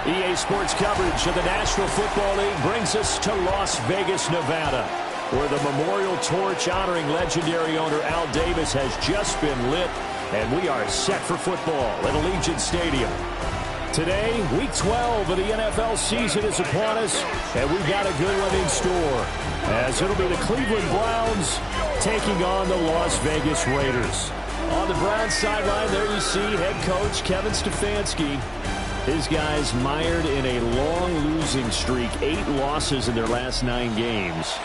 EA Sports coverage of the National Football League brings us to Las Vegas, Nevada, where the memorial torch honoring legendary owner Al Davis has just been lit, and we are set for football at Allegiant Stadium. Today, Week 12 of the NFL season is upon us, and we've got a good one in store, as it'll be the Cleveland Browns taking on the Las Vegas Raiders. On the Browns sideline, there you see head coach Kevin Stefanski. His guys mired in a long losing streak, 8 losses in their last 9 games.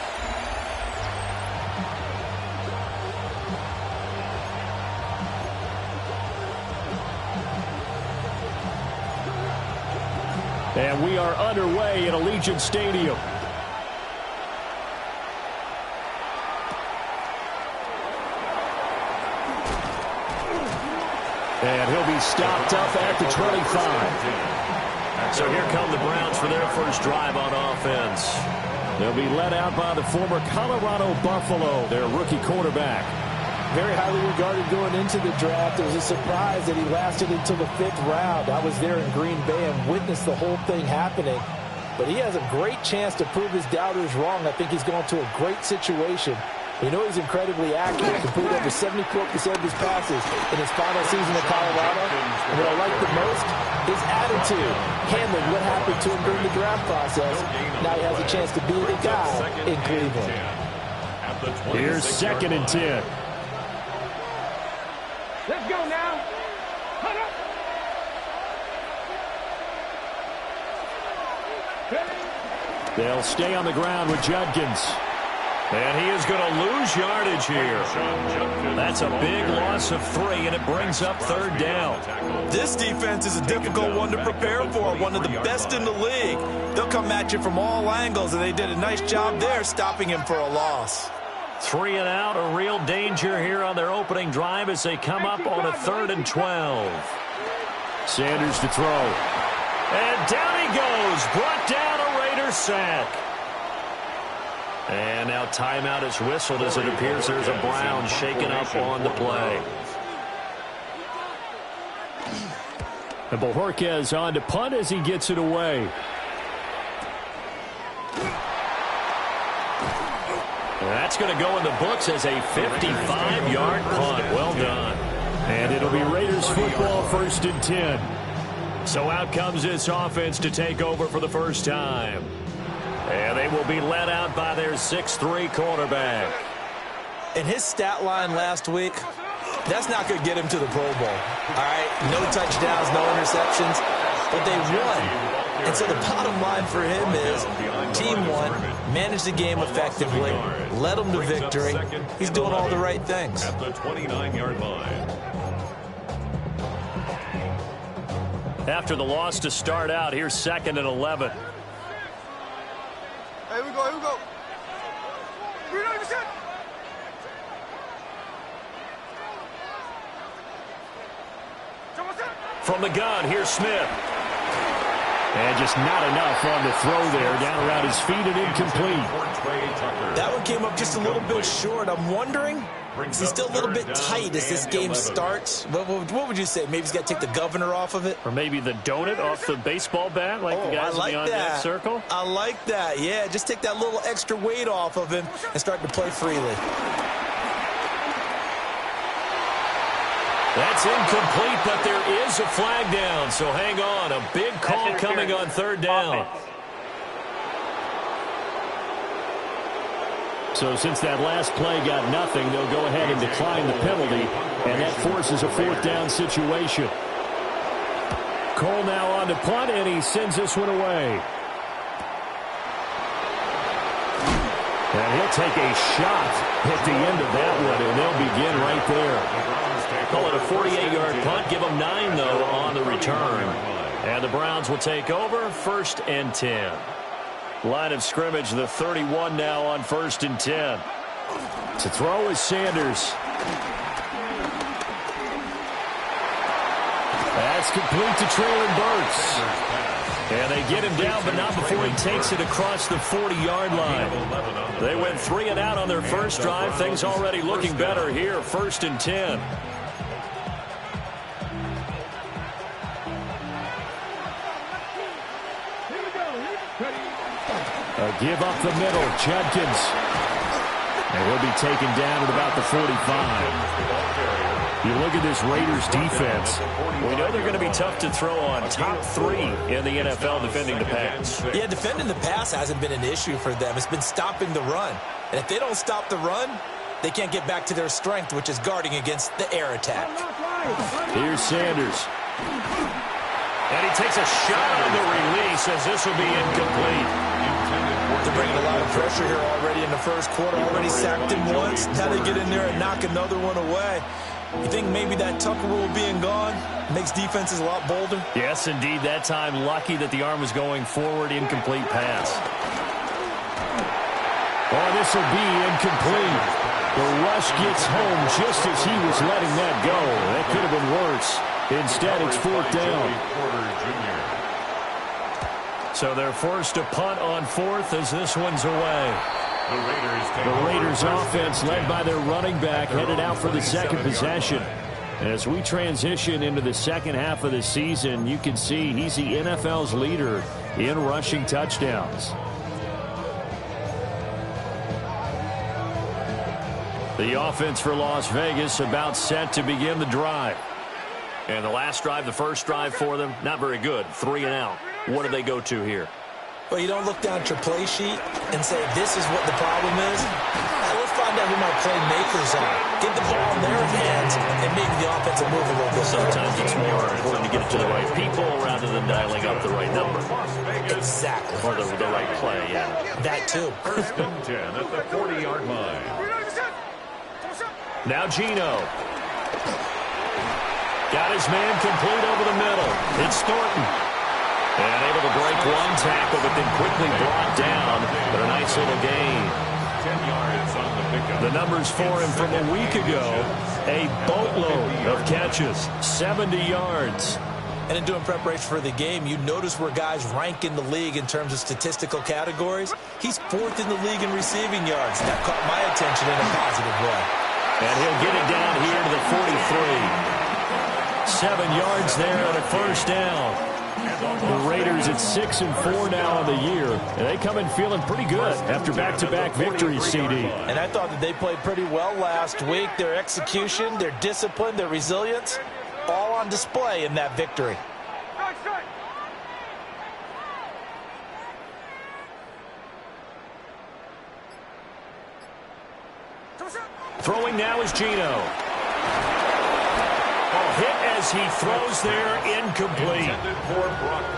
And we are underway at Allegiant Stadium. And he'll be stopped up at the 25. So here come the Browns for their first drive on offense. They'll be led out by the former Colorado Buffalo, their rookie quarterback. Very highly regarded going into the draft. It was a surprise that he lasted until the 5th round. I was there in Green Bay and witnessed the whole thing happening. But he has a great chance to prove his doubters wrong. I think he's going to a great situation. We know he's incredibly accurate, completed over 74% of his passes in his final season in Colorado. And what I like the most, his attitude, handling what happened to him during the draft process. Now he has a chance to be the guy in Cleveland. Here's 2nd and 10. Let's go now. Hold up. They'll stay on the ground with Judkins. And he is going to lose yardage here. That's a big loss of 3, and it brings up 3rd down. This defense is a difficult one to prepare for, one of the best in the league. They'll come at you from all angles, and they did a nice job there stopping him for a loss. 3 and out, a real danger here on their opening drive as they come up on a 3rd and 12. Sanders to throw. And down he goes, brought down a Raider sack. And now timeout is whistled as it appears there's a Brown shaken up on the play. And Bojorquez on to punt as he gets it away. And that's going to go in the books as a 55-yard punt. Well done. And it'll be Raiders football, 1st and 10. So out comes this offense to take over for the first time. And they will be led out by their 6'3" quarterback. In his stat line last week, that's not going to get him to the Pro Bowl. All right, no touchdowns, no interceptions, but they won. And so the bottom line for him is team won, managed the game effectively, led them to victory. He's doing all the right things. At the 29-yard line. After the loss to start out, here's 2nd and 11. Here we go, here we go. From the gun, here's Smith. And just not enough on the throw there, down around his feet and incomplete. That one came up just a little bit short. I'm wondering, is he still a little bit tight as this game starts? What would you say? Maybe he's got to take the governor off of it? Or maybe the donut off the baseball bat, like the guys beyond that circle? I like that. Yeah, just take that little extra weight off of him and start to play freely. That's incomplete, but there is a flag down, so hang on. A big call coming on 3rd down. So since that last play got nothing, they'll go ahead and decline the penalty, and that forces a 4th down situation. Cole now on to punt, and he sends this one away. And he'll take a shot at the end of that one, and they'll begin right there. Call it a 48-yard punt. Give them 9, though, on the return. And the Browns will take over, 1st and 10. Line of scrimmage, the 31 now on 1st and 10. To throw is Sanders. That's complete to Traylon Burks. And they get him down, but not before he takes it across the 40-yard line. They went 3 and out on their first drive. Things already looking better here. 1st and 10. A give up the middle. Judkins. And he'll be taken down at about the 45. You look at this Raiders defense. We know they're going to be tough to throw on. Top 3 in the NFL defending the pass. Yeah, defending the pass hasn't been an issue for them. It's been stopping the run. And if they don't stop the run, they can't get back to their strength, which is guarding against the air attack. Here's Sanders. And he takes a shot on the release as this will be incomplete. They're bringing a lot of pressure here already in the first quarter. Already sacked him once. Now they get in there and knock another one away. You think maybe that Tucker rule being gone makes defenses a lot bolder? Yes, indeed. That time, lucky that the arm was going forward. Incomplete pass. Oh, this will be incomplete. The rush gets home just as he was letting that go. That could have been worse. Instead, it's 4th down. So they're forced to punt on 4th as this one's away. The Raiders offense led by their running back headed out for the second possession. As we transition into the second half of the season, you can see he's the NFL's leader in rushing touchdowns. The offense for Las Vegas about set to begin the drive. And the last drive, the first drive for them, not very good. 3 and out. What do they go to here? Well, you don't look down at your play sheet and say, this is what the problem is. Let's find out who my playmakers are. Get the ball in their hands, and maybe the offense will move a little bit. Sometimes it's more important to get it to the right people rather than dialing up the right number. Exactly. Or the right play, yeah. That too. 1st and 10 at the 40-yard line. Now Geno. Got his man complete over the middle. It's Thornton. And able to break one tackle, but then quickly brought down. But a nice little gain. 10 yards on the pickup. The numbers for him from a week ago, a boatload of catches, 70 yards. And in doing preparation for the game, you notice where guys rank in the league in terms of statistical categories. He's 4th in the league in receiving yards. That caught my attention in a positive way. And he'll get it down here to the 43. 7 yards there on a 1st down. The Raiders at 6 and 4 now on the year. And they come in feeling pretty good after back-to-back victories, CD. And I thought that they played pretty well last week. Their execution, their discipline, their resilience, all on display in that victory. Throwing now is Geno. Hit as he throws there, incomplete.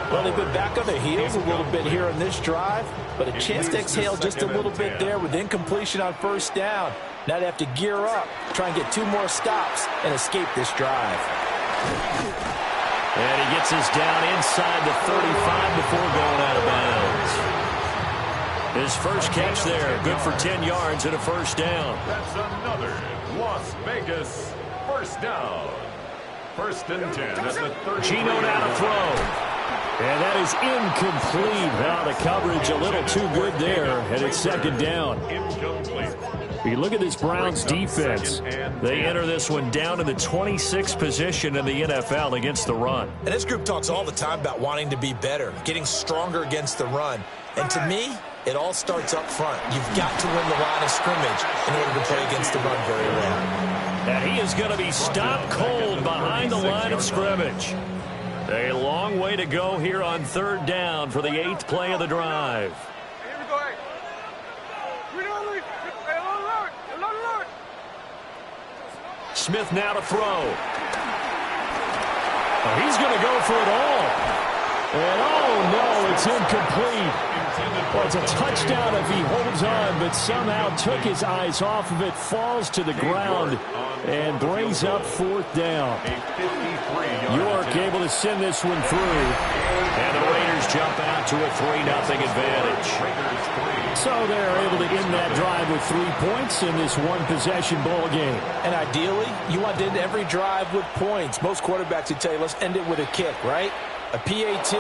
Well, they've been back on their heels a little bit here on this drive, but a chance to exhale just a little bit there with incompletion on 1st down. Now they have to gear up, try and get 2 more stops and escape this drive. And he gets us down inside the 35 before going out of bounds. His first catch there, good for 10 yards and a 1st down. That's another Las Vegas 1st down. 1st and 10 at the 30. Geno now to throw. And that is incomplete. Now the coverage a little too good there, and it's 2nd down. Incomplete. You look at this Browns defense. They enter this one down in the 26th position in the NFL against the run. And this group talks all the time about wanting to be better, getting stronger against the run. And to me, it all starts up front. You've got to win the line of scrimmage in order to play against the run very well. And he is going to be stopped cold behind the line of scrimmage. A long way to go here on 3rd down for the 8th play of the drive. Smith now to throw. He's going to go for it all. And oh no, it's incomplete. Well, it's a touchdown if he holds on, but somehow took his eyes off of it, falls to the ground, and brings up 4th down. York able to send this one through. And the Raiders jump out to a 3-0 advantage. So they're able to end that drive with 3 points in this one-possession ball game. And ideally, you want to end every drive with points. Most quarterbacks would tell you, let's end it with a kick, right? A PAT,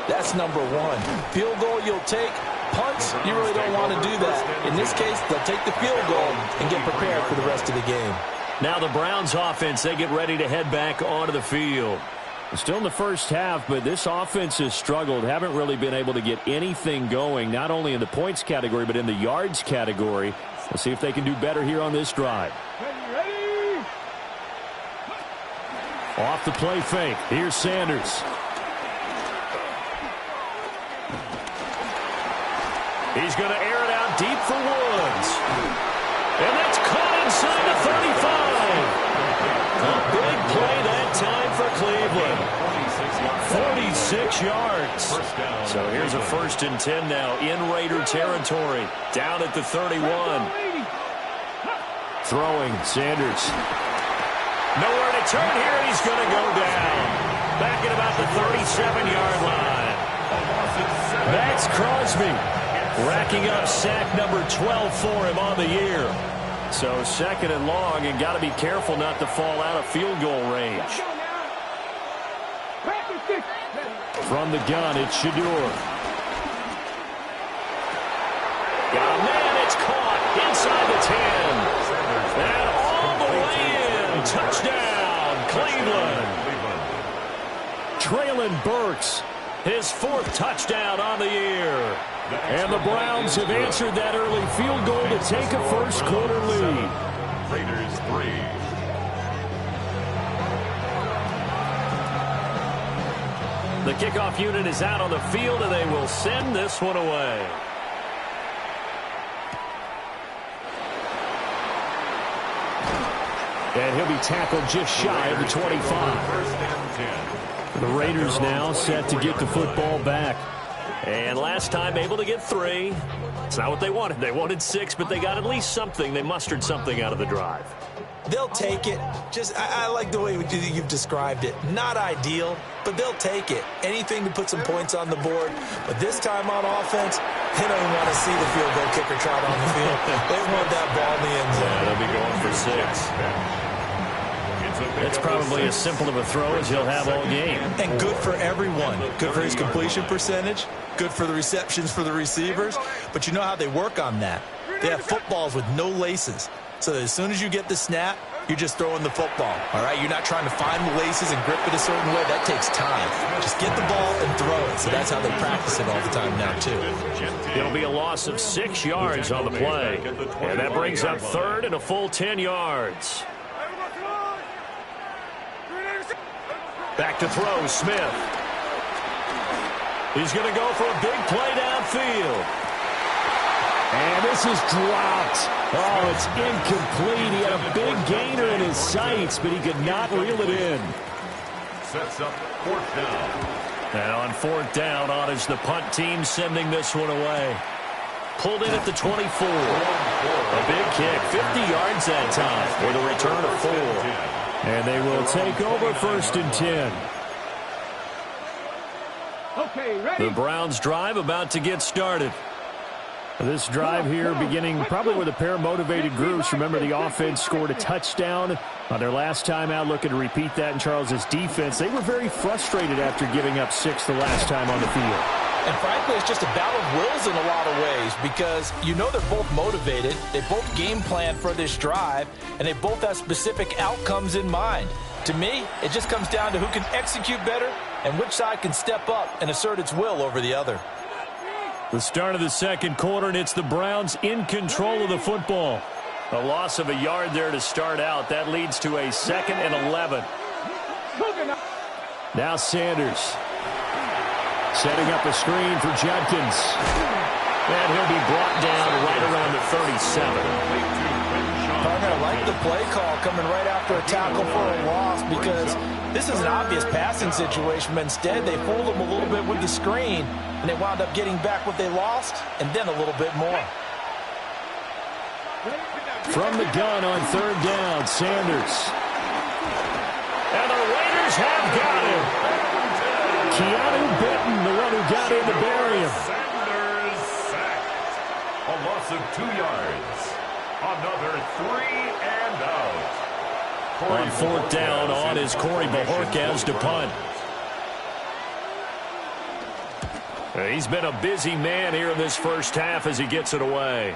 that's number one. Field goal you'll take. Punts, you really don't want to do that. In this case, they'll take the field goal and get prepared for the rest of the game. Now the Browns offense, they get ready to head back onto the field. Still in the first half, but this offense has struggled. Haven't really been able to get anything going, not only in the points category, but in the yards category. We'll see if they can do better here on this drive. Off the play fake. Here's Sanders. He's going to air it out deep for Woods. And that's caught inside the 35. A big play that time for Cleveland. 46 yards. So here's a 1st and 10 now in Raider territory. Down at the 31. Throwing, Sanders. Nowhere to turn here, and he's going to go down. Back at about the 37-yard line. Max Crosby racking up sack number 12 for him on the year. So 2nd and long, and got to be careful not to fall out of field goal range. From the gun, it's Shador. Got a man, it's caught inside the 10. And all the way in. Touchdown, Cleveland. Traylon Burks, his 4th touchdown on the year. And the Browns have answered that early field goal to take a first-quarter lead. Raiders 3. The kickoff unit is out on the field, and they will send this one away. And he'll be tackled just shy of the 25. 1st and 10. The Raiders now set to get the football back. And last time able to get 3. It's not what they wanted. They wanted 6, but they got at least something. They mustered something out of the drive. They'll take it. I like the way you've described it. Not ideal, but they'll take it. Anything to put some points on the board. But this time on offense, they don't even want to see the field goal kicker trot on the field. They want that ball in the end zone. Yeah, they'll be going for 6. That's probably as simple of a throw as he'll have all game. And good for everyone. Good for his completion percentage. Good for the receptions for the receivers. But you know how they work on that. They have footballs with no laces. So as soon as you get the snap, you're just throwing the football. All right? You're not trying to find the laces and grip it a certain way. That takes time. Just get the ball and throw it. So that's how they practice it all the time now, too. It'll be a loss of 6 yards on the play. And that brings up 3rd and a full 10 yards. Back to throw, Smith. He's going to go for a big play downfield. And this is dropped. Oh, it's incomplete. He had a big gainer in his sights, but he could not reel it in. Sets up 4th down. And on 4th down, on is the punt team sending this one away. Pulled in at the 24. A big kick, 50 yards that time with a return of 4. And they will take over 1st and 10. Okay, ready? The Browns drive about to get started. This drive here beginning probably with a pair of motivated groups. Remember, the offense scored a touchdown on their last time out. Looking to repeat that in Charles's defense. They were very frustrated after giving up 6 the last time on the field. And frankly, it's just a battle of wills in a lot of ways because you know they're both motivated. They both game plan for this drive, and they both have specific outcomes in mind. To me, it just comes down to who can execute better and which side can step up and assert its will over the other. The start of the 2nd quarter, and it's the Browns in control of the football. A loss of a yard there to start out. That leads to a 2nd and 11. Now Sanders. Setting up a screen for Judkins. And he'll be brought down right around the 37. Partner, I like the play call coming right after a tackle for a loss because this is an obvious passing situation, but instead they fooled them a little bit with the screen, and they wound up getting back what they lost and then a little bit more. From the gun on 3rd down, Sanders. And the Raiders have got him. Keanu Benton, the one who got in to bury him. Sanders sacked. A loss of 2 yards. Another 3 and out. On 4th down, on is Corey Bojorquez to punt. He's been a busy man here in this first half as he gets it away.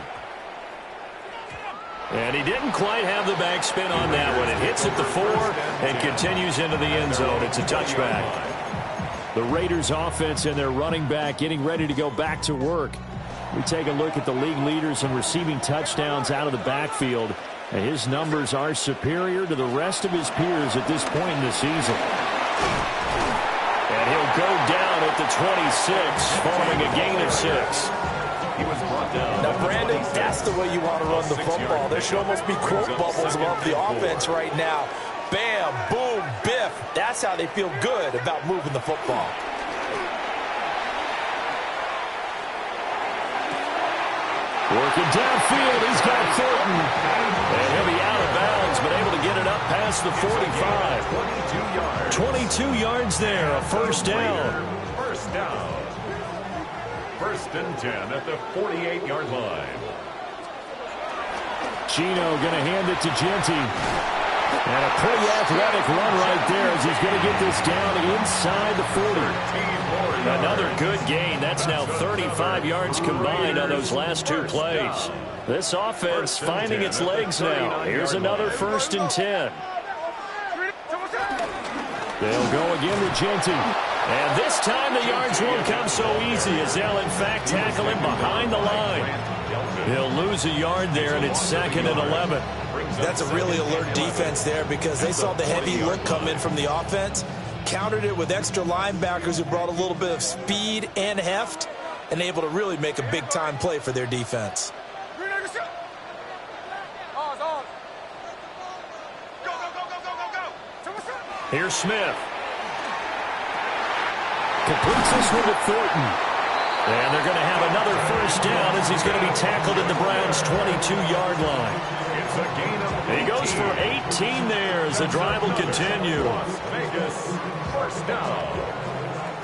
And he didn't quite have the backspin on that one. It hits at the 4 and continues into the end zone. It's a touchback. The Raiders offense and their running back getting ready to go back to work. We take a look at the league leaders in receiving touchdowns out of the backfield. And his numbers are superior to the rest of his peers at this point in the season. And he'll go down at the 26 following a gain of 6. He was brought down. Now, Brandon, that's the way you want to run the football. There should almost be quote bubbles above the offense right now. Bam, boom, biff. That's how they feel good about moving the football. Working downfield, he's got Thornton. And he'll be out of bounds, but able to get it up past the 45. 22 yards there, a first down. First down. First and 10 at the 48-yard line. Gino going to hand it to Genty. And a pretty athletic run right there as he's going to get this down inside the 40. Another good gain. That's now 35 yards combined on those last 2 plays. This offense finding its legs now. Here's another first and 10. They'll go again with Genty. And this time the yards won't come so easy as they'll in fact tackle him behind the line. He'll lose a yard there, and it's 2nd and 11. That's a really alert defense there because they saw the heavy look come in from the offense, countered it with extra linebackers who brought a little bit of speed and heft, and able to really make a big-time play for their defense. Here's Smith. Completes this one to Thornton. And they're going to have another first down as he's going to be tackled at the Browns' 22-yard line. It's a gain of 18. He goes for 18 there as the drive will continue. Las Vegas, first down.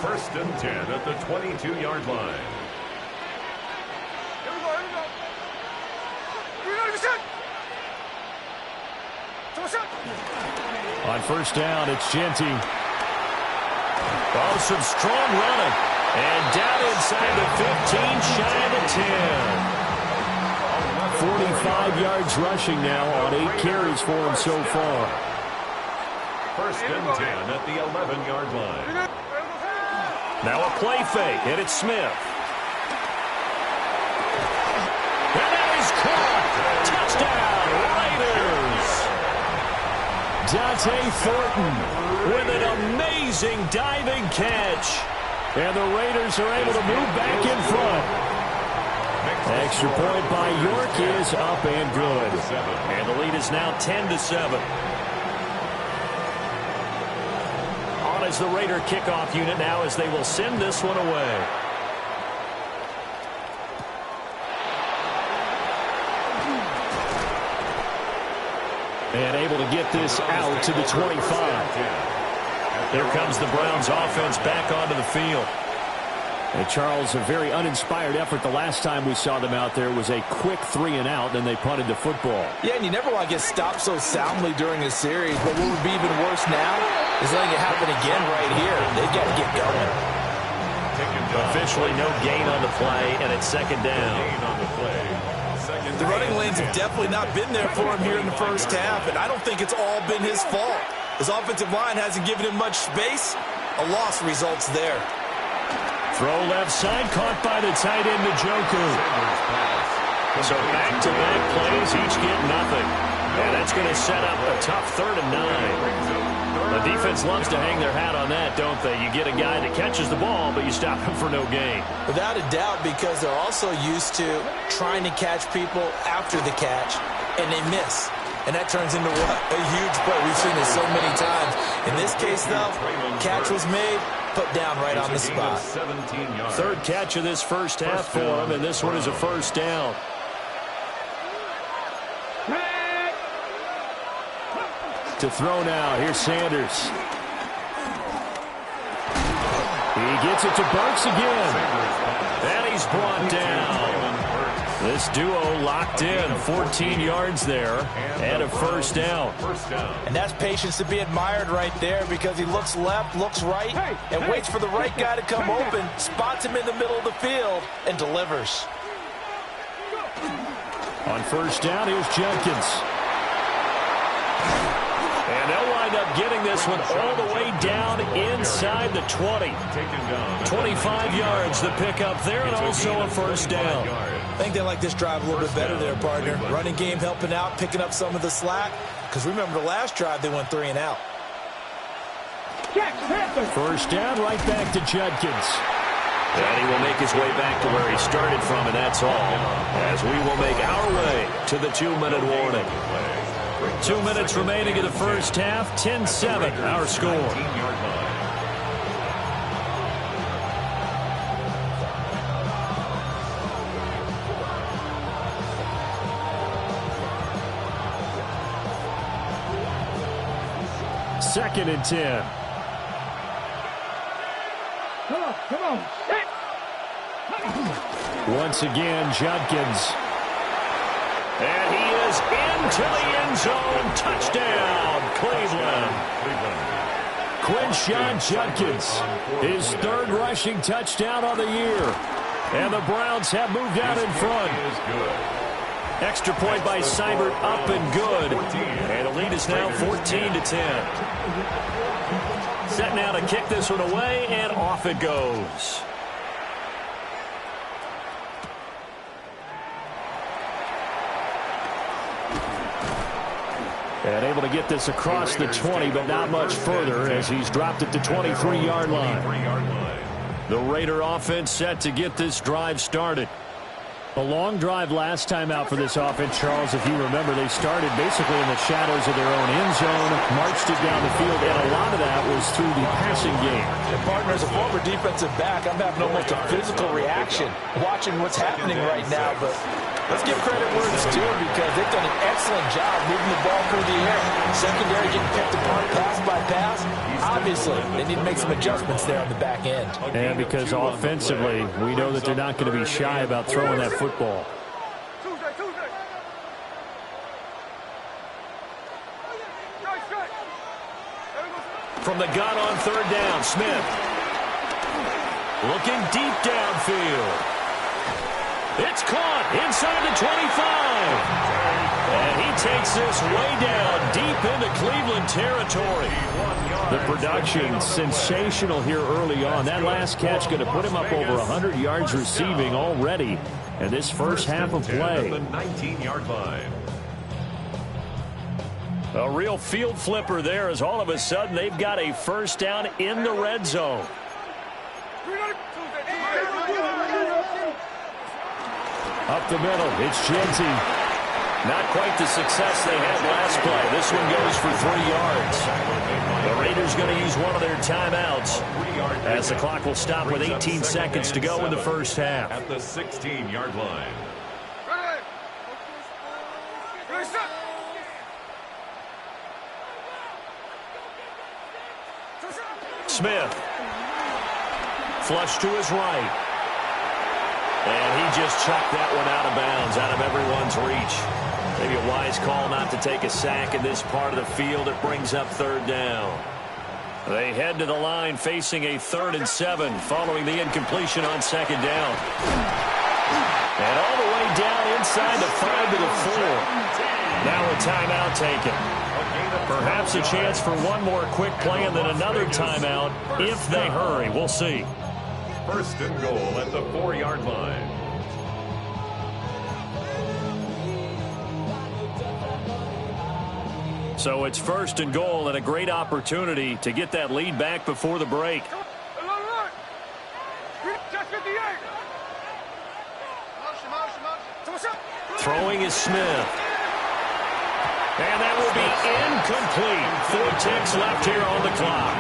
First and 10 at the 22-yard line. On first down, it's Genty. Oh, some strong running. And down inside the 15, shy of the 10. 45 yards rushing now on 8 carries for him so far. First and 10 at the 11-yard line. Now a play fake, and it's Smith. And that is caught. Touchdown, Raiders. Dante Thornton with an amazing diving catch. And the Raiders are able to move back in front. Extra point by York is up and good. And the lead is now 10-7. On is the Raider kickoff unit now as they will send this one away. And able to get this out to the 25. There comes the Browns offense back onto the field. And Charles, a very uninspired effort the last time we saw them out there was a quick 3-and-out, and they punted the football. Yeah, and you never want to get stopped so soundly during a series, but what would be even worse now is letting it happen again right here. They've got to get going. Officially no gain on the play, and it's 2nd down. The running lanes have definitely not been there for him here in the first half, and I don't think it's all been his fault. His offensive line hasn't given him much space. A loss results there. Throw left side, caught by the tight end, Njoku. So back-to-back plays, each get nothing. And that's going to set up a tough 3rd and 9. The defense loves to hang their hat on that, don't they? You get a guy that catches the ball, but you stop him for no gain. Without a doubt, because they're also used to trying to catch people after the catch, and they miss. And that turns into what? A huge play. We've seen this so many times. In this case, though, catch was made, put down right on the spot. 3rd catch of this first half for him, and this one is a first down. To throw now, here's Sanders. He gets it to Burks again. And he's brought down. This duo locked in, 14 yards there, and a first down. And that's patience to be admired right there, because he looks left, looks right, and waits for the right guy to come open, spots him in the middle of the field, and delivers. On first down, here's Jenkins. And they'll wind up getting this one all the way down inside the 20. 25 yards the pickup there, and also a first down. I think they like this drive a little bit better there, partner. Running game helping out, picking up some of the slack. Because remember, the last drive, they went 3 and out. First down, right back to Judkins. And he will make his way back to where he started from, and that's all. As we will make our way to the 2-minute warning. 2 minutes remaining in the first half, 10-7, our score. Second and 10. Come on. Once again, Judkins. And he is into the end zone. Touchdown, Cleveland. Quinshon Judkins, his 3rd rushing touchdown on the year. And the Browns have moved out in front. Extra point by Seibert, up and good. And the lead is now 14-10. Set now to kick this one away, and off it goes. And able to get this across the 20, but not much further, as he's dropped it to 23-yard line. The Raider offense set to get this drive started. A long drive last time out for this offense, Charles. If you remember, they started basically in the shadows of their own end zone, marched it down the field, and a lot of that was through the passing game. And partner, as a former defensive back, I'm having almost a physical reaction watching what's happening right now. But let's give credit where it's due, because they've done an excellent job moving the ball through the air. Secondary getting picked apart pass by pass. Obviously, they need to make some adjustments there on the back end. And because offensively, we know that they're not going to be shy about throwing that football. From the gun on 3rd down, Smith. Looking deep downfield. It's caught inside the 25. And he takes this way down deep into Cleveland territory. The production sensational here early on. That last catch going to put him up over 100 yards receiving already in this first half of play. The 19-yard line. A real field flipper there, as all of a sudden they've got a first down in the red zone. Up the middle, it's Genty. Not quite the success they had last play. This one goes for 3 yards. The Raiders going to use one of their timeouts, as the clock will stop with 18 seconds to go in the first half. At the 16-yard line. Smith. Flush to his right. And he just chucked that one out of bounds, out of everyone's reach. Maybe a wise call not to take a sack in this part of the field. It brings up 3rd down. They head to the line facing a 3rd and 7 following the incompletion on 2nd down. And all the way down inside the 5 to the 4. Now a timeout taken. Perhaps a chance for one more quick play and then another timeout if they hurry. We'll see. First and goal at the 4-yard line. So it's first and goal, and a great opportunity to get that lead back before the break. Throwing is Smith. And that will be incomplete. 4 ticks left here on the clock.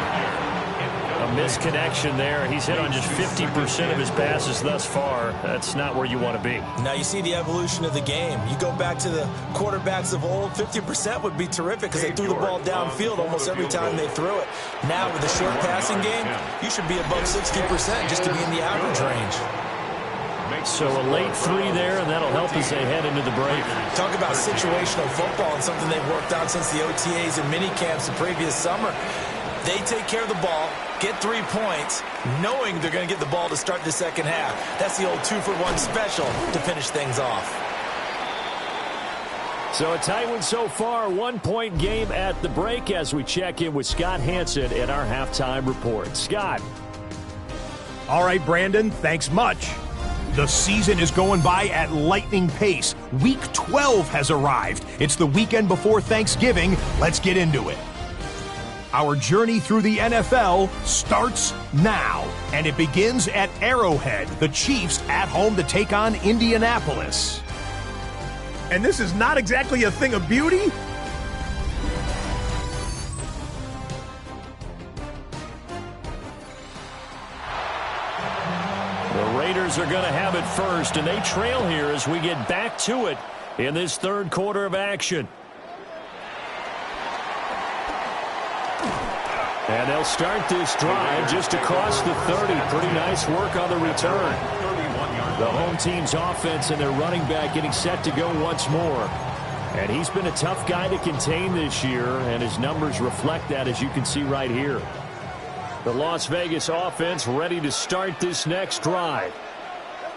A misconnection there. He's hit on just 50% of his passes thus far. That's not where you want to be. Now you see the evolution of the game. You go back to the quarterbacks of old, 50% would be terrific because they threw the ball downfield almost every time they threw it. Now with the short passing game, you should be above 60% just to be in the average range. So a late 3 there, and that'll help as they head into the break. Talk about situational football and something they've worked on since the OTAs and mini camps the previous summer. They take care of the ball, get 3 points, knowing they're going to get the ball to start the second half. That's the old 2-for-1 special to finish things off. So a tight one so far, 1-point game at the break as we check in with Scott Hansen in our halftime report. Scott. All right, Brandon, thanks much. The season is going by at lightning pace. Week 12 has arrived. It's the weekend before Thanksgiving. Let's get into it. Our journey through the NFL starts now, and it begins at Arrowhead. The Chiefs at home to take on Indianapolis. And this is not exactly a thing of beauty. The Raiders are going to have it first, and they trail here as we get back to it in this third quarter of action. And they'll start this drive just across the 30. Pretty nice work on the return. The home team's offense and their running back getting set to go once more. And he's been a tough guy to contain this year, and his numbers reflect that, as you can see right here. The Las Vegas offense ready to start this next drive.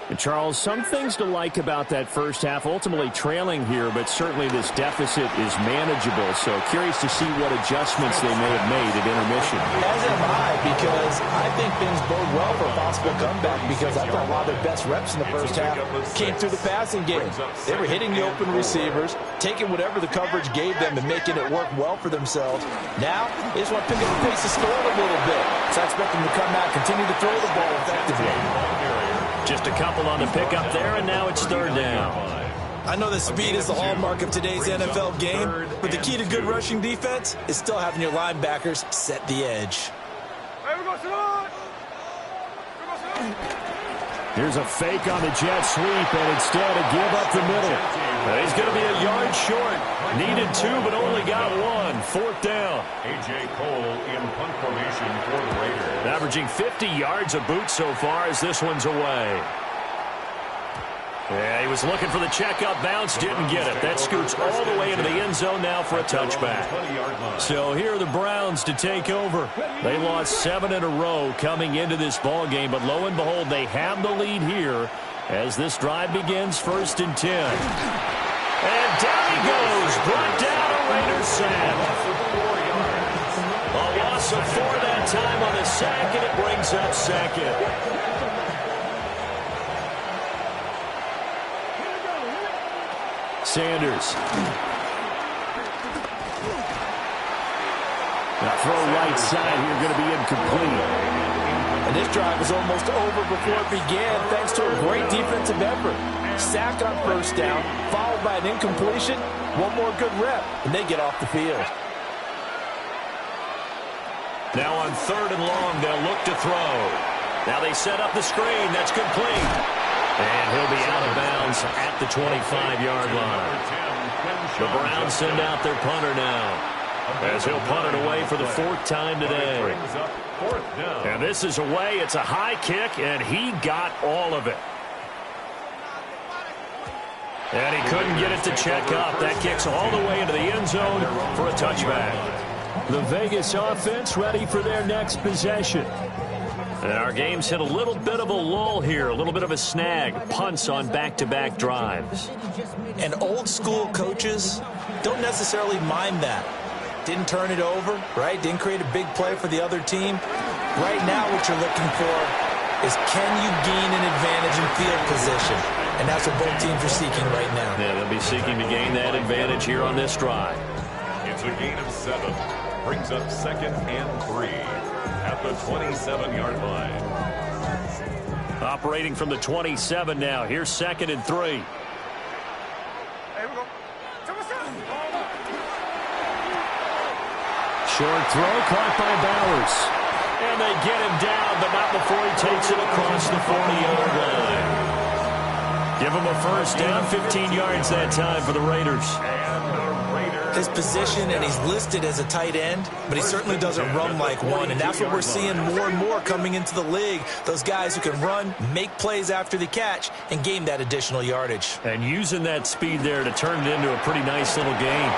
And Charles, some things to like about that first half, ultimately trailing here, but certainly this deficit is manageable. So curious to see what adjustments they may have made at intermission. As am I, because I think things bode well for a possible comeback, because I thought a lot of their best reps in the first half came through the passing game. They were hitting the open receivers, taking whatever the coverage gave them and making it work well for themselves. Now, they just want to pick up the pace of score a little bit. So I expect them to come out, continue to throw the ball effectively. Just a couple on the pickup there, and now it's third down. I know that speed is the hallmark of today's NFL game, but the key to good rushing defense is still having your linebackers set the edge. Here's a fake on the jet sweep, and instead a give up the middle. He's going to be a yard short. Needed 2, but only got 1. Fourth down. A.J. Cole in punt formation for the Raiders. Averaging 50 yards a boot so far as this one's away. Yeah, he was looking for the checkup bounce, didn't get it. That scoots all the way into the end zone now for a touchback. So here are the Browns to take over. They lost 7 in a row coming into this ball game, but lo and behold, they have the lead here as this drive begins. 1st and 10. And down he goes, brought down a Raiders sack. A loss of 4 that time on the sack, and it brings up 2nd. Sanders. Now throw right side here, going to be incomplete. And this drive was almost over before it began, thanks to a great defensive effort. Sack on 1st down, followed by an incompletion. One more good rep, and they get off the field. Now on 3rd and long, they'll look to throw. Now they set up the screen. That's complete. And he'll be out of bounds at the 25-yard line. The Browns send out their punter now, as he'll punt it away for the 4th time today. And this is away. It's a high kick, and he got all of it. And he couldn't get it to check up. That kicks all the way into the end zone for a touchback. The Vegas offense ready for their next possession. And our game's hit a little bit of a lull here, a little bit of a snag. Punts on back-to-back drives. And old-school coaches don't necessarily mind that. Didn't turn it over, right? Didn't create a big play for the other team. Right now what you're looking for is, can you gain an advantage in field position? And that's what both teams are seeking right now. Yeah, they'll be seeking to gain that advantage here on this drive. It's a gain of 7. Brings up 2nd and 3 at the 27-yard line. Operating from the 27 now. Here's 2nd and 3. Short throw caught by Bowers. And they get him down, but not before he takes it across the 40-yard line. Give him a 1st down, 15 yards that time for the Raiders. And the Raiders his position, and he's listed as a tight end, but he certainly doesn't run like one, and that's what we're seeing more and more coming into the league. Those guys who can run, make plays after the catch, and gain that additional yardage. And using that speed there to turn it into a pretty nice little gain.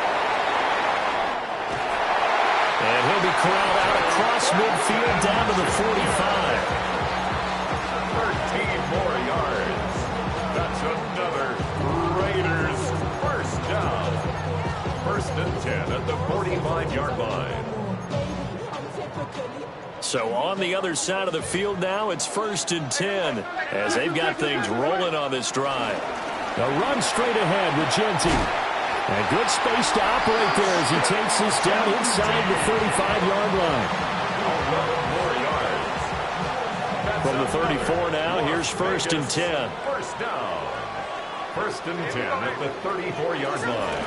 And he'll be corralled out across midfield down to the 45. 13 more yards. That's another Raiders first down. 1st and 10 at the 45-yard line. So on the other side of the field now, it's 1st and 10 as they've got things rolling on this drive. A run straight ahead with Genti. And good space to operate there as he takes this down inside the 35-yard line. 11 more yards. From the 34 now, here's 1st and 10. First down. 1st and 10 at the 34-yard line.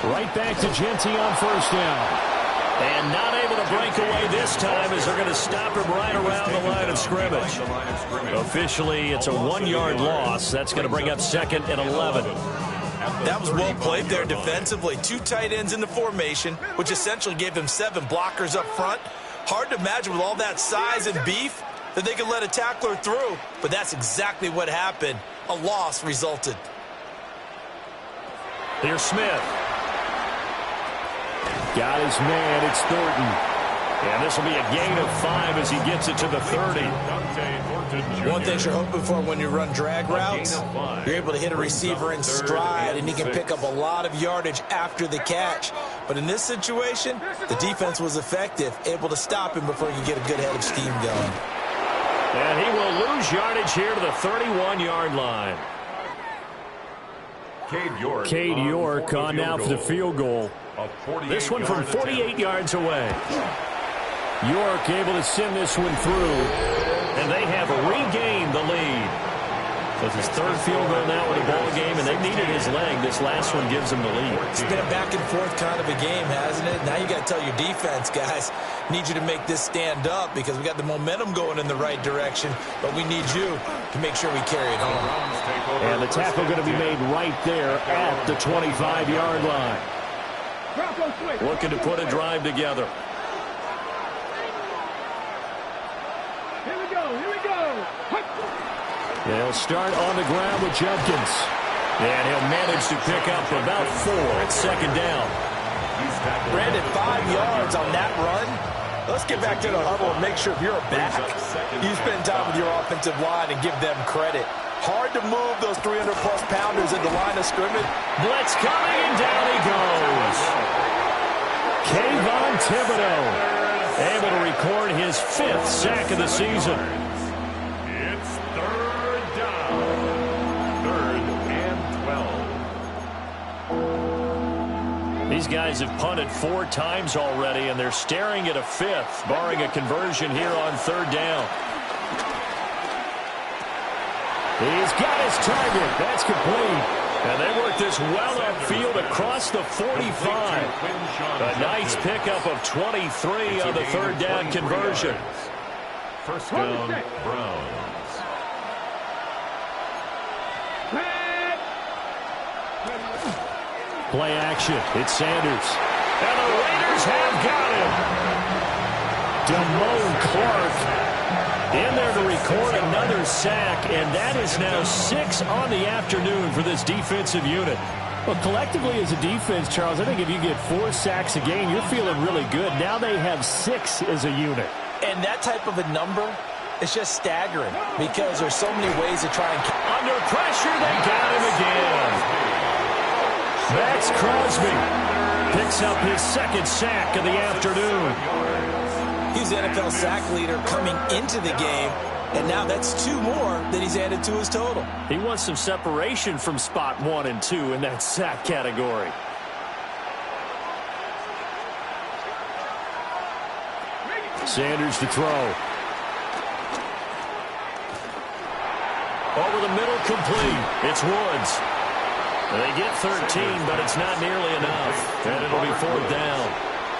Right back to Genti on 1st down. And not able to break away this time as they're going to stop him right around the line of scrimmage. Officially, it's a 1-yard loss. That's going to bring up 2nd and 11. That was well played there defensively. 2 tight ends in the formation, which essentially gave them 7 blockers up front. Hard to imagine with all that size and beef that they could let a tackler through, but that's exactly what happened. A loss resulted. Here's Smith. Got his man. It's Thornton. And this will be a gain of 5 as he gets it to the 30. One thing you're hoping for when you run drag routes, you're able to hit a receiver in stride, and he can pick up a lot of yardage after the catch. But in this situation, the defense was effective, able to stop him before he could get a good head of steam going. And he will lose yardage here to the 31-yard line. Cade York on now for the field goal. This one from 48 yards away. York able to send this one through, and they have regained the lead. With his 3rd field goal now in the ball game, and they needed his leg. This last one gives them the lead. It's been a back-and-forth kind of a game, hasn't it? Now you got to tell your defense, guys, need you to make this stand up because we got the momentum going in the right direction, but we need you to make sure we carry it home. And the tackle going to be made right there at the 25-yard line. Looking to put a drive together. Here we go. They'll start on the ground with Judkins. And he'll manage to pick up about 4 at 2nd down. Brandon, 5 yards on that run. Let's get back to the huddle and make sure if you're a back, you spend time with your offensive line and give them credit. Hard to move those 300-plus pounders at the line of scrimmage. Blitz coming, and down he goes. Kayvon Thibodeau able to record his 5th sack of the season. It's 3rd down. 3rd and 12. These guys have punted 4 times already, and they're staring at a 5th, barring a conversion here on 3rd down. He's got his target. That's complete. And they work this well upfield across the 45. A nice pickup of 23 on the 3rd down conversion. First down, Browns. Play action. It's Sanders. And the Raiders have got him. Damone Clark in there to record another sack, and that is now 6 on the afternoon for this defensive unit. Well, collectively as a defense, Charles, I think if you get 4 sacks a game, you're feeling really good. Now they have 6 as a unit. And that type of a number is just staggering because there's so many ways to try and... Under pressure, they got him again. Max Crosby picks up his 2nd sack of the afternoon. He's the NFL sack leader coming into the game, and now that's 2 more that he's added to his total. He wants some separation from spot 1 and 2 in that sack category. Sanders to throw. Over the middle, complete. It's Woods. They get 13, but it's not nearly enough. And it'll be 4th down.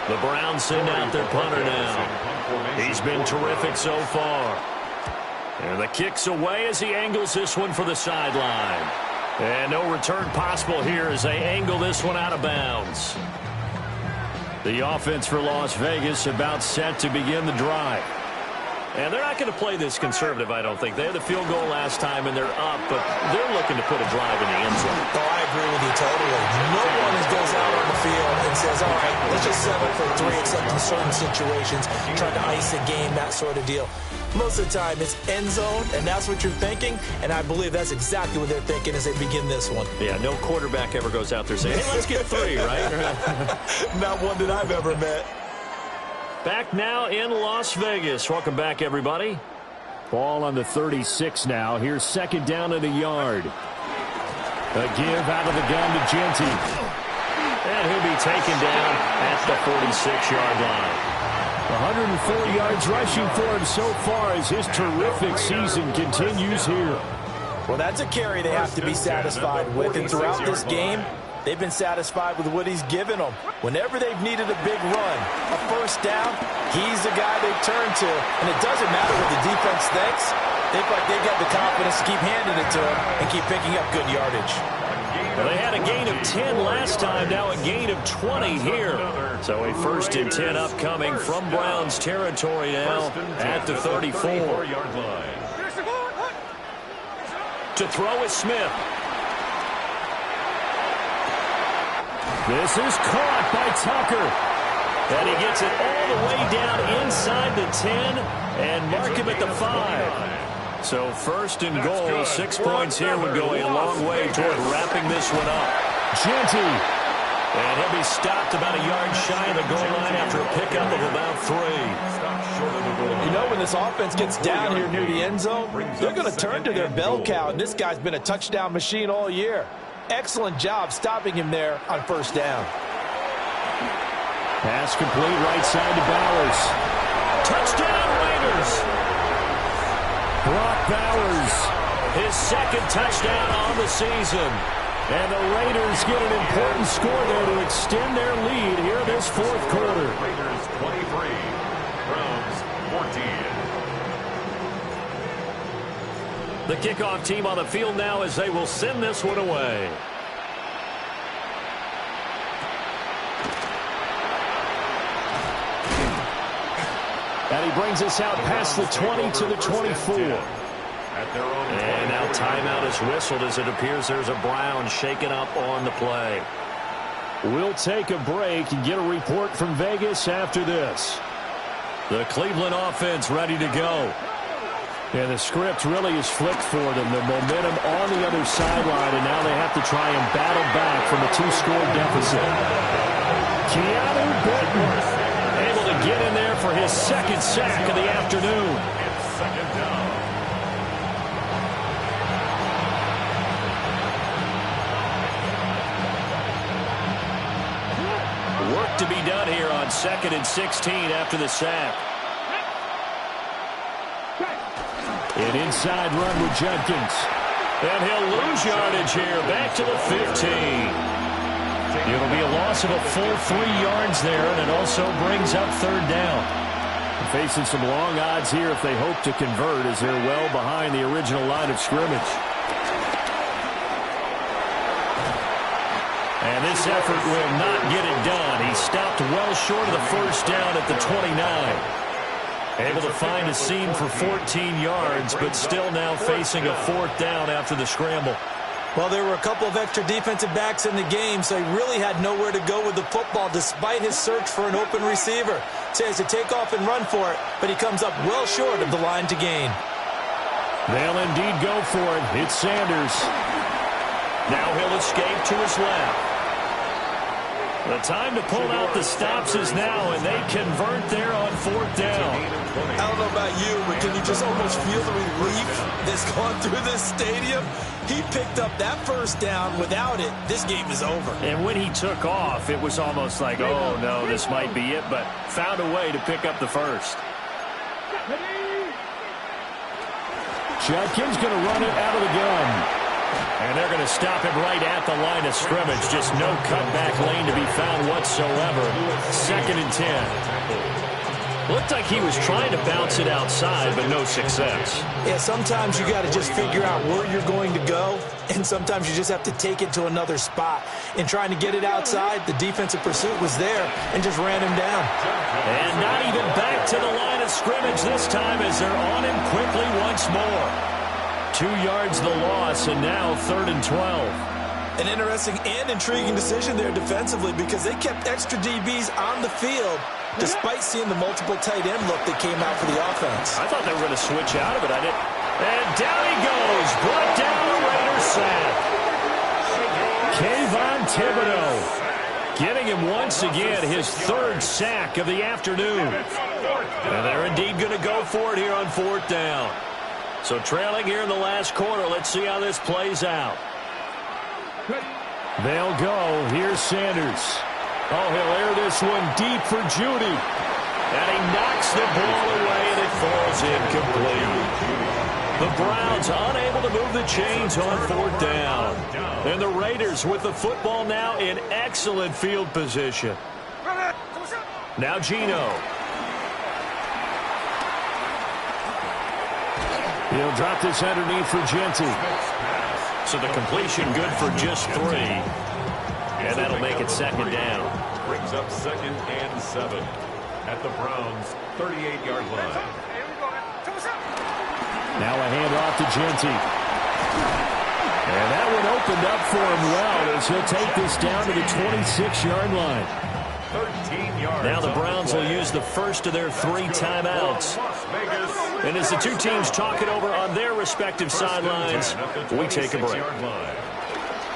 The Browns send out their punter now. He's been terrific so far. And the kick's away as he angles this one for the sideline. And no return possible here as they angle this one out of bounds. The offense for Las Vegas about set to begin the drive. And they're not going to play this conservative, I don't think. They had the field goal last time, and they're up, but they're looking to put a drive in the end zone. Oh, I agree with you totally. No one goes out on the field and says, all right, let's just settle for 3, except in certain situations, trying to ice a game, that sort of deal. Most of the time, it's end zone, and that's what you're thinking, and I believe that's exactly what they're thinking as they begin this one. Yeah, no quarterback ever goes out there saying, hey, let's get 3, right? Not one that I've ever met. Back now in Las Vegas. Welcome back, everybody. Ball on the 36 now. Here's second down and a yard. A give out of the gun to Genty. And he'll be taken down at the 46-yard line. 104 yards rushing for him so far as his terrific season continues here. Well, that's a carry they have to be satisfied with. And throughout this game, they've been satisfied with what he's given them. Whenever they've needed a big run, a first down, he's the guy they turn to. And it doesn't matter what the defense thinks. They feel like they've got the confidence to keep handing it to him and keep picking up good yardage. Well, they had a gain of 10 last time, now a gain of 20 here. So a 1st and 10 upcoming from Browns territory now at the 34-yard line. To throw is Smith. This is caught by Tucker. And he gets it all the way down inside the 10 and mark him at the 5. So 1st and goal, 6 points here would go a long way toward wrapping this one up. Genty. And he'll be stopped about a yard shy of the goal line after a pickup of about 3. You know, when this offense gets down here near the end zone, they're going to turn to their bell cow. And this guy's been a touchdown machine all year. Excellent job stopping him there on first down. Pass complete right side to Bowers. Touchdown Raiders. Brock Bowers, his 2nd touchdown on the season. And the Raiders get an important score there to extend their lead here in this 4th quarter. Raiders 23, Browns 14. The kickoff team on the field now as they will send this one away. And he brings us out past the 20 to the 24. And now timeout is whistled as it appears there's a Brown shaken up on the play. We'll take a break and get a report from Vegas after this. The Cleveland offense ready to go. And the script really is flipped for them. The momentum on the other sideline, and now they have to try and battle back from a 2-score deficit. Keanu Benton able to get in there for his 2nd sack of the afternoon. It's 2nd down. Work to be done here on 2nd and 16 after the sack. An inside run with Judkins. And he'll lose yardage here. Back to the 15. It'll be a loss of a full 3 yards there, and it also brings up 3rd down. Facing some long odds here if they hope to convert, as they're well behind the original line of scrimmage. And this effort will not get it done. He stopped well short of the 1st down at the 29. Able to find a seam for 14 yards, but still now facing a 4th down after the scramble. Well, there were a couple of extra defensive backs in the game, so he really had nowhere to go with the football despite his search for an open receiver. So he has to take off and run for it, but he comes up well short of the line to gain. They'll indeed go for it. It's Sanders. Now he'll escape to his left. The time to pull out the stops is now, and they convert there on 4th down. I don't know about you, but can you just almost feel the relief that's gone through this stadium? He picked up that 1st down. Without it, this game is over. And when he took off, it was almost like, oh, no, this might be it, but found a way to pick up the 1st. Judkins going to run it out of the gun. And they're going to stop him right at the line of scrimmage. Just no cutback lane to be found whatsoever. 2nd and 10. Looked like he was trying to bounce it outside, but no success. Yeah, sometimes you got to just figure out where you're going to go, and sometimes you just have to take it to another spot. In trying to get it outside, the defensive pursuit was there and just ran him down. And not even back to the line of scrimmage this time as they're on him quickly once more. 2 yards the loss, and now 3rd and 12. An interesting and intriguing decision there defensively because they kept extra DBs on the field despite seeing the multiple tight end look that came out for the offense. I thought they were going to switch out of it. I didn't. And down he goes. Brought down the Raiders sack. Kayvon Thibodeau getting him once again his 3rd sack of the afternoon. And they're indeed going to go for it here on 4th down. So trailing here in the last quarter. Let's see how this plays out. They'll go. Here's Sanders. Oh, he'll air this one deep for Judy. And he knocks the ball away, and it falls incomplete. The Browns unable to move the chains on 4th down. And the Raiders with the football now in excellent field position. Now Geno. He'll drop this underneath for Genty. So the completion good for just 3. And that'll make it 2nd down. Brings up 2nd and 7 at the Browns' 38-yard line. Now a handoff to Genty. And that one opened up for him well as he'll take this down to the 26-yard line. 13 yards. Now the Browns will use the first of their 3 timeouts. And as the two teams talk it over on their respective sidelines, we take a break.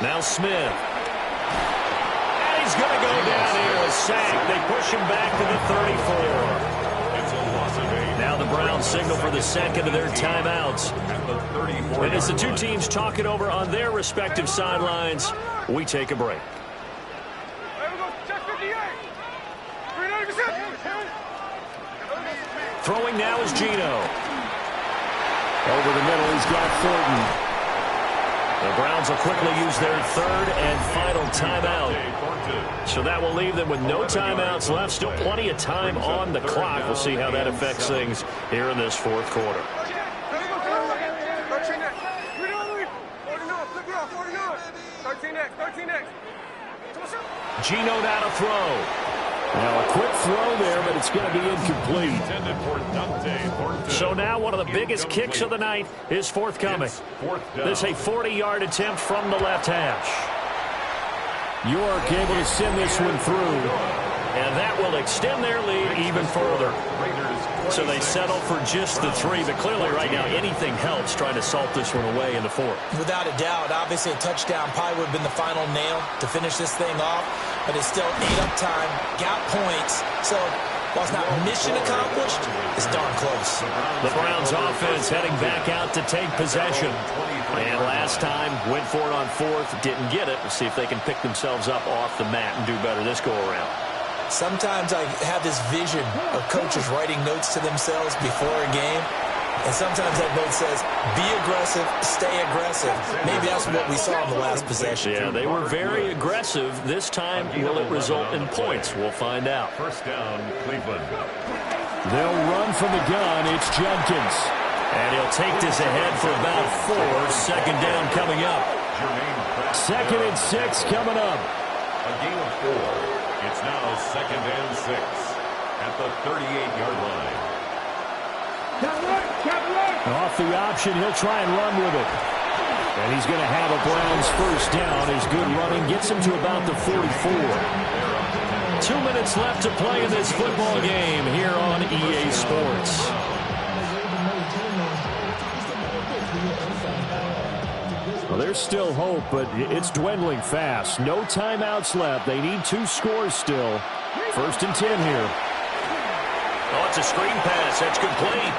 Now Smith. And he's going to go down here, a sack. They push him back to the 34. It's a loss of 8. Now the Browns signal for the second of their timeouts. And as the two teams talk it over on their respective sidelines, we take a break. Throwing now is Geno. Over the middle, he's got Thornton. The Browns will quickly use their 3rd and final timeout. So that will leave them with no timeouts left. Still plenty of time on the clock. We'll see how that affects things here in this 4th quarter. Geno now to throw. Now a quick throw there, but it's going to be incomplete. So now one of the biggest kicks of the night is forthcoming. This a 40-yard attempt from the left hash. York able to send this one through. And that will extend their lead even further. So they settle for just the 3, but clearly right now anything helps trying to salt this one away in the 4th. Without a doubt, obviously a touchdown probably would have been the final nail to finish this thing off, but it's still ate up time, got points, so while it's not mission accomplished, it's darn close. The Browns offense heading back out to take possession. And last time went for it on 4th, didn't get it. We'll see if they can pick themselves up off the mat and do better this go around. Sometimes I have this vision of coaches writing notes to themselves before a game, and sometimes that note says, be aggressive, stay aggressive. Maybe that's what we saw in the last possession. Yeah, they were very aggressive. This time, will it result in points? We'll find out. 1st down, Cleveland. They'll run from the gun. It's Judkins. And he'll take this ahead for about 4. 2nd down coming up. 2nd and 6 coming up. A gain of 4. It's now 2nd and 6 at the 38-yard line. Off the option, he'll try and run with it. And he's going to have a Browns 1st down. His good running gets him to about the 44. 2 minutes left to play in this football game here on EA Sports. Well, there's still hope, but it's dwindling fast. No timeouts left. They need 2 scores still. 1st and 10 here. Oh, it's a screen pass. That's complete.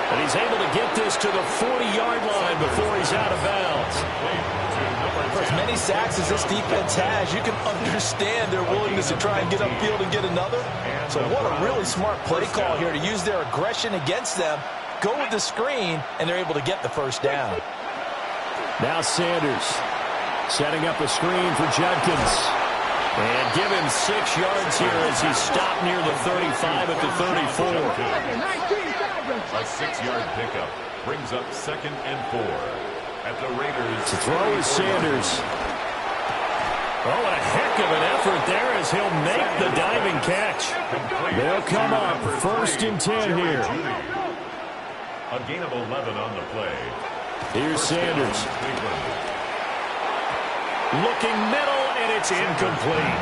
And he's able to get this to the 40-yard line before he's out of bounds. For as many sacks as this defense has, you can understand their willingness to try and get upfield and get another. So what a really smart play call here to use their aggression against them, go with the screen, and they're able to get the 1st down. Now Sanders setting up a screen for Judkins. And give him 6 yards here as he stopped near the 35 at the 34. A 6-yard pickup brings up 2nd and 4 at the Raiders. To throw is Sanders. Oh, and a heck of an effort there as he'll make the diving catch. They'll come up 1st and 10 here. A gain of 11 on the play. Here's Sanders. Looking middle, and it's incomplete.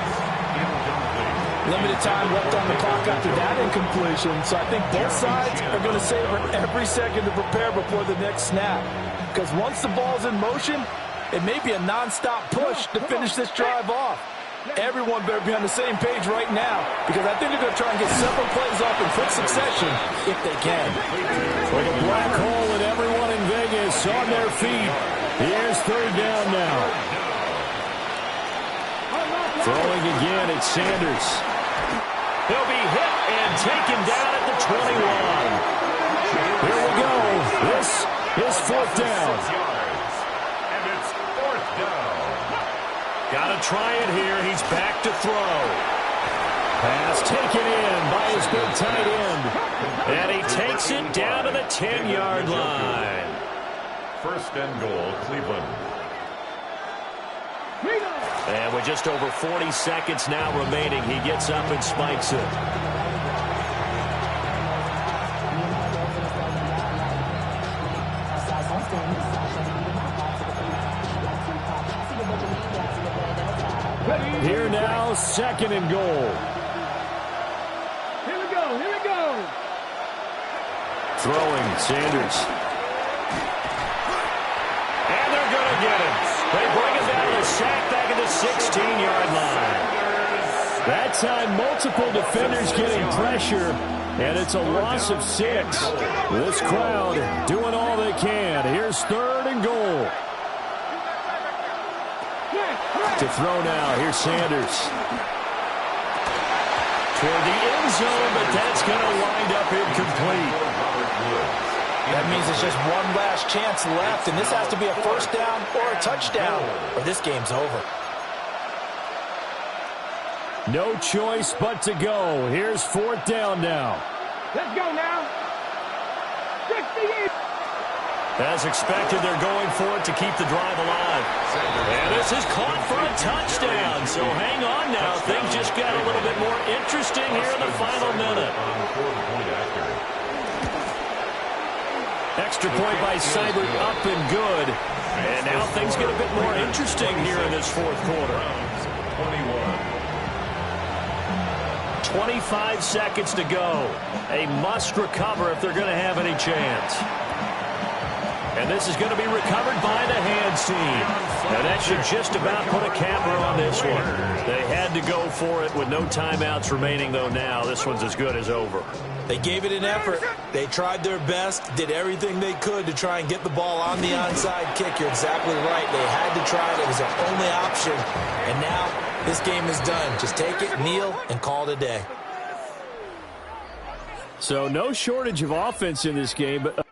Limited time left on the clock after that incompletion, so I think both sides are going to savor every second to prepare before the next snap. Because once the ball's in motion, it may be a non-stop push to finish this drive off. Everyone better be on the same page right now, because I think they're going to try and get several plays off in quick succession if they can. For the black hole and everyone in Vegas on their feet. Here's 3rd down now. Throwing again, it's Sanders. He'll be hit and taken down at the 21. Here we go. This is 4th down. And it's 4th down. Got to try it here. He's back to throw. Pass taken in by his big tight end. And he takes it down to the 10-yard line. 1st and goal, Cleveland. And with just over 40 seconds now remaining, he gets up and spikes it. Here now, 2nd and goal. Here we go, here we go. Throwing, Sanders. And they're going to get him. They bring him down to the sack back at the 16-yard line. That time, multiple defenders getting pressure, and it's a loss of 6. This crowd doing all they can. Here's 3rd and goal. To throw now, here's Sanders. Toward the end zone, but that's going to wind up incomplete. That means it's just one last chance left, and this has to be a 1st down or a touchdown, or this game's over. No choice but to go. Here's 4th down now. Let's go now. 68. As expected, they're going for it to keep the drive alive. And this is caught for a touchdown. So hang on now. Things just got a little bit more interesting here in the final minute. Extra point by Seibert, up and good. And now things get a bit more interesting here in this 4th quarter. 25 seconds to go. A must recover if they're going to have any chance. And this is going to be recovered by the hands team. And that should just about put a capper on this one. They had to go for it with no timeouts remaining, though now. This one's as good as over. They gave it an effort. They tried their best, did everything they could to try and get the ball on the onside kick. You're exactly right. They had to try it. It was their only option. And now this game is done. Just take it, kneel, and call it a day. So no shortage of offense in this game, but